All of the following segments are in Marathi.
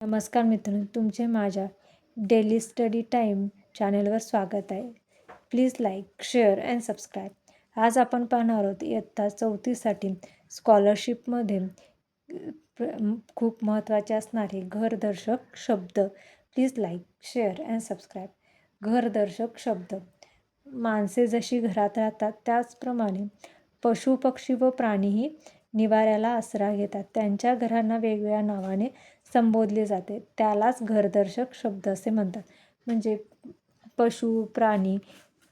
नमस्कार मित्रांनो, तुमचे माझ्या डेली स्टडी टाईम चॅनलवर स्वागत आहे. Please like, share and subscribe. आज आपण पाहणार आहोत इयत्ता 4साठी स्कॉलरशिपमध्ये खूप महत्त्वाचे असणारे घरदर्शक शब्द. Please like, share and subscribe. घरदर्शक शब्द. माणसे जशी घरात राहतात त्याचप्रमाणे पशु, पक्षी व प्राणीही निवाऱ्याला आसरा घेतात. त्यांच्या घरांना वेगवेगळ्या नावाने संबोधले जाते, त्यालाच घरदर्शक शब्द असे म्हणतात. म्हणजे पशु, प्राणी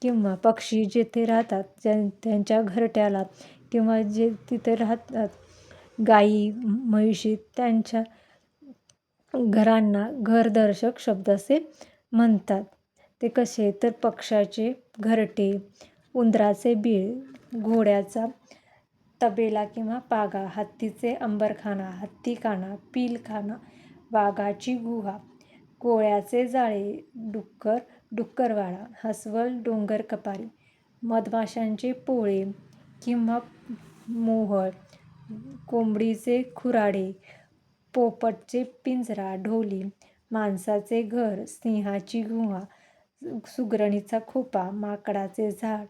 किंवा पक्षी जेथे राहतात त्यांच्या घरट्याला किंवा जे तिथे राहतात गाई, म्हैशी, त्यांच्या घरांना घरदर्शक शब्द असे म्हणतात. ते कसे तर पक्ष्याचे घरटे, उंदराचे बीळ, घोड्याचा तबेला किंवा पागा, हत्तीचे अंबरखाना, हत्तीखाना, पिलखाना, वाघाची गुहा, कोळ्याचे जाळे, डुक्करवाडा, अस्वल, डोंगर कपारी, मधमाशांचे पोळे किंवा मोहोळ, कोंबडीचे खुराडे, पोपटचे पिंजरा, ढोली, माणसाचे घर, सिंहाची गुहा, सुगरणीचा खोपा, माकडाचे झाड,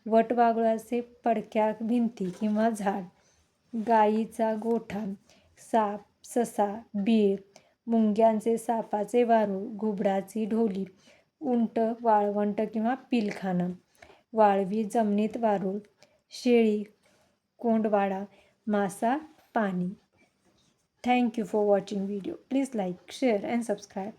वटवाघळाचे पडक्या भिंती किंवा झाड, गाईचा गोठा, साप, ससा, बीळ, मुंग्यांचे सापाचे वारूळ, घुबडाची ढोली, उंट, वाळवंट किंवा पिलखाना, वाळवी जमिनीत वारूळ, शेळी, कोंडवाडा, मासा, पाणी. Thank you for watching video. Please like, share and subscribe.